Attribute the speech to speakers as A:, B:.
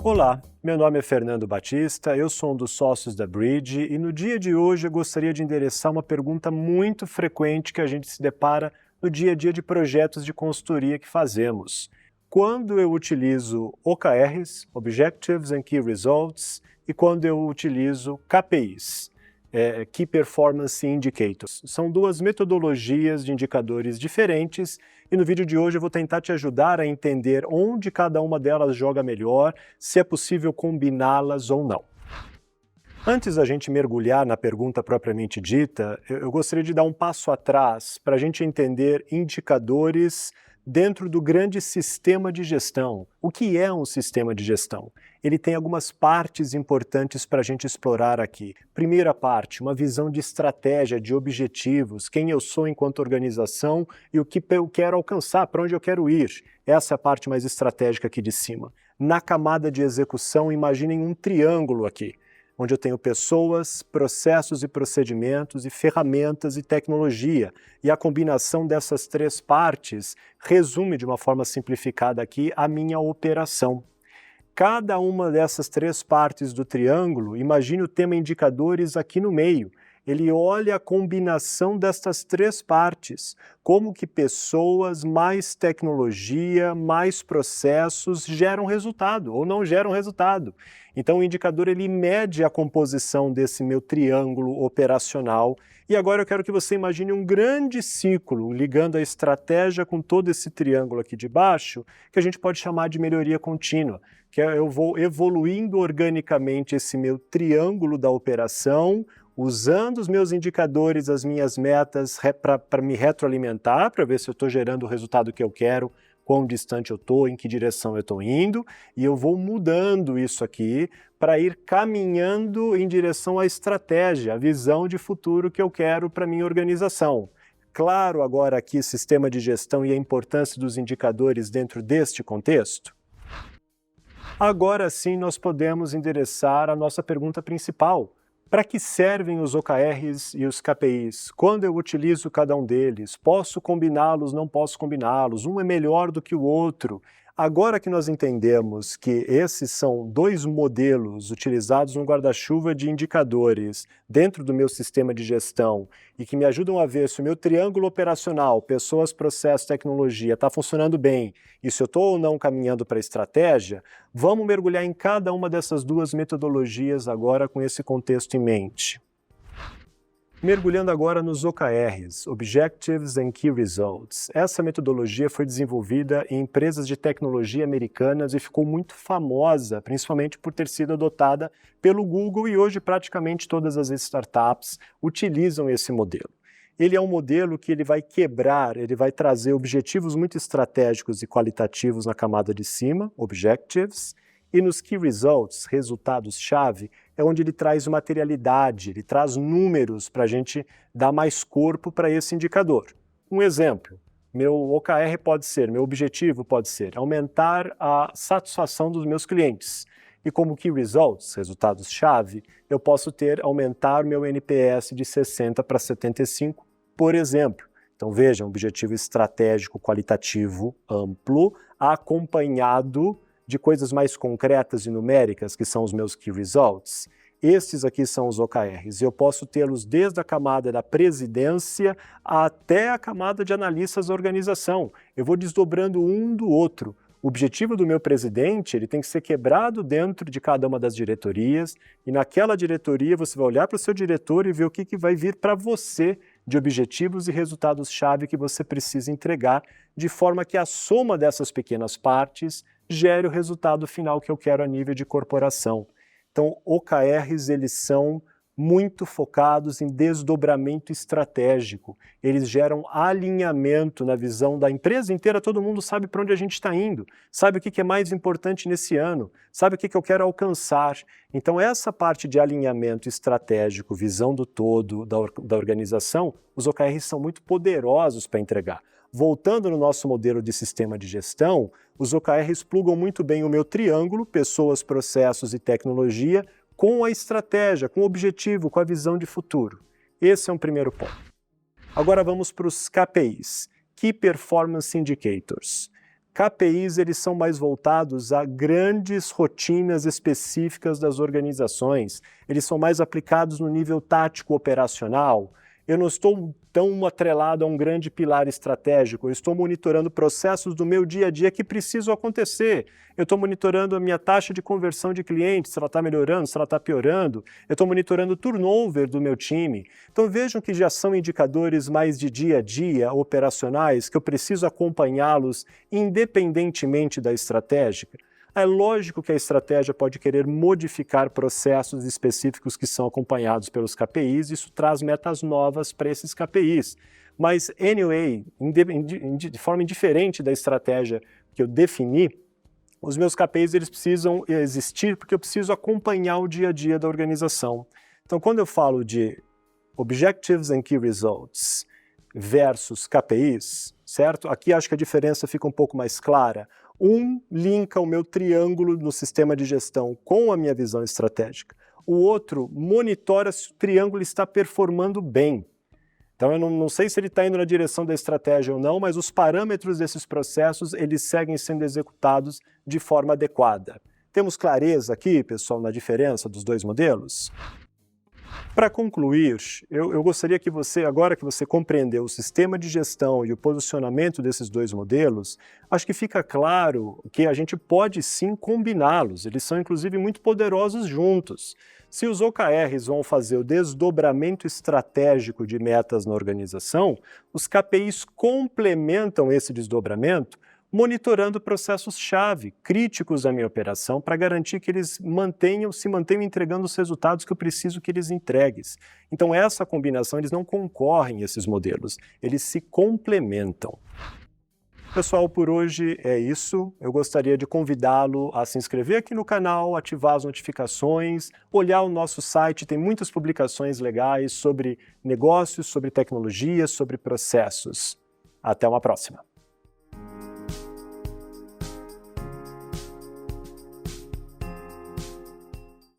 A: Olá, meu nome é Fernando Batista, eu sou um dos sócios da Bridge e no dia de hoje eu gostaria de endereçar uma pergunta muito frequente que a gente se depara no dia a dia de projetos de consultoria que fazemos. Quando eu utilizo OKRs, Objectives and Key Results, e quando eu utilizo KPIs, Key Performance Indicators. São duas metodologias de indicadores diferentes e no vídeo de hoje eu vou tentar te ajudar a entender onde cada uma delas joga melhor, se é possível combiná-las ou não. Antes da gente mergulhar na pergunta propriamente dita, eu gostaria de dar um passo atrás para a gente entender indicadores dentro do grande sistema de gestão. O que é um sistema de gestão? Ele tem algumas partes importantes para a gente explorar aqui. Primeira parte, uma visão de estratégia, de objetivos, quem eu sou enquanto organização e o que eu quero alcançar, para onde eu quero ir. Essa é a parte mais estratégica aqui de cima. Na camada de execução, imaginem um triângulo aqui, onde eu tenho pessoas, processos e procedimentos e ferramentas e tecnologia. E a combinação dessas três partes resume de uma forma simplificada aqui a minha operação. Cada uma dessas três partes do triângulo, imagine o tema indicadores aqui no meio. Ele olha a combinação destas três partes, como que pessoas, mais tecnologia, mais processos geram resultado ou não geram resultado. Então o indicador ele mede a composição desse meu triângulo operacional e agora eu quero que você imagine um grande ciclo ligando a estratégia com todo esse triângulo aqui de baixo, que a gente pode chamar de melhoria contínua, que eu vou evoluindo organicamente esse meu triângulo da operação, usando os meus indicadores, as minhas metas para me retroalimentar, para ver se eu estou gerando o resultado que eu quero, quão distante eu estou, em que direção eu estou indo, e eu vou mudando isso aqui para ir caminhando em direção à estratégia, à visão de futuro que eu quero para a minha organização. Claro agora aqui sistema de gestão e a importância dos indicadores dentro deste contexto? Agora sim nós podemos endereçar a nossa pergunta principal. Para que servem os OKRs e os KPIs? Quando eu utilizo cada um deles? Posso combiná-los, não posso combiná-los? Um é melhor do que o outro? Agora que nós entendemos que esses são dois modelos utilizados no guarda-chuva de indicadores dentro do meu sistema de gestão e que me ajudam a ver se o meu triângulo operacional, pessoas, processo, tecnologia, está funcionando bem e se eu estou ou não caminhando para a estratégia, vamos mergulhar em cada uma dessas duas metodologias agora com esse contexto em mente. Mergulhando agora nos OKRs, Objectives and Key Results. Essa metodologia foi desenvolvida em empresas de tecnologia americanas e ficou muito famosa, principalmente por ter sido adotada pelo Google e hoje praticamente todas as startups utilizam esse modelo. Ele é um modelo que ele vai quebrar, ele vai trazer objetivos muito estratégicos e qualitativos na camada de cima, Objectives, e nos Key Results, resultados-chave, é onde ele traz materialidade, ele traz números para a gente dar mais corpo para esse indicador. Um exemplo, meu OKR pode ser, meu objetivo pode ser aumentar a satisfação dos meus clientes. E como Key Results, resultados-chave, eu posso ter aumentar meu NPS de 60 para 75, por exemplo. Então veja, um objetivo estratégico, qualitativo, amplo, acompanhado de coisas mais concretas e numéricas, que são os meus Key Results. Estes aqui são os OKRs, e eu posso tê-los desde a camada da presidência até a camada de analistas da organização. Eu vou desdobrando um do outro. O objetivo do meu presidente ele tem que ser quebrado dentro de cada uma das diretorias, e naquela diretoria você vai olhar para o seu diretor e ver o que vai vir para você de objetivos e resultados-chave que você precisa entregar, de forma que a soma dessas pequenas partes gere o resultado final que eu quero a nível de corporação. Então, OKRs, eles são muito focados em desdobramento estratégico. Eles geram alinhamento na visão da empresa inteira, todo mundo sabe para onde a gente está indo, sabe o que é mais importante nesse ano, sabe o que eu quero alcançar. Então, essa parte de alinhamento estratégico, visão do todo da organização, os OKRs são muito poderosos para entregar. Voltando no nosso modelo de sistema de gestão, os OKRs plugam muito bem o meu triângulo, pessoas, processos e tecnologia, com a estratégia, com o objetivo, com a visão de futuro. Esse é um primeiro ponto. Agora vamos para os KPIs, Key Performance Indicators. KPIs eles são mais voltados a grandes rotinas específicas das organizações. Eles são mais aplicados no nível tático operacional. Eu não estou tão atrelado a um grande pilar estratégico, eu estou monitorando processos do meu dia a dia que precisam acontecer. Eu estou monitorando a minha taxa de conversão de clientes, se ela está melhorando, se ela está piorando. Eu estou monitorando o turnover do meu time. Então vejam que já são indicadores mais de dia a dia, operacionais, que eu preciso acompanhá-los independentemente da estratégica. É lógico que a estratégia pode querer modificar processos específicos que são acompanhados pelos KPIs, isso traz metas novas para esses KPIs. Mas, anyway, de forma indiferente da estratégia que eu defini, os meus KPIs eles precisam existir porque eu preciso acompanhar o dia a dia da organização. Então, quando eu falo de Objectives and Key Results versus KPIs, certo? Aqui acho que a diferença fica um pouco mais clara. Um linka o meu triângulo no sistema de gestão com a minha visão estratégica. O outro monitora se o triângulo está performando bem. Então eu não sei se ele está indo na direção da estratégia ou não, mas os parâmetros desses processos eles seguem sendo executados de forma adequada. Temos clareza aqui, pessoal, na diferença dos dois modelos? Para concluir, eu gostaria que você, agora que você compreendeu o sistema de gestão e o posicionamento desses dois modelos, acho que fica claro que a gente pode sim combiná-los, eles são inclusive muito poderosos juntos. Se os OKRs vão fazer o desdobramento estratégico de metas na organização, os KPIs complementam esse desdobramento monitorando processos-chave, críticos da minha operação, para garantir que eles se mantenham entregando os resultados que eu preciso que eles entreguem. Então essa combinação, eles não concorrem, esses modelos, eles se complementam. Pessoal, por hoje é isso. Eu gostaria de convidá-lo a se inscrever aqui no canal, ativar as notificações, olhar o nosso site, tem muitas publicações legais sobre negócios, sobre tecnologia, sobre processos. Até uma próxima!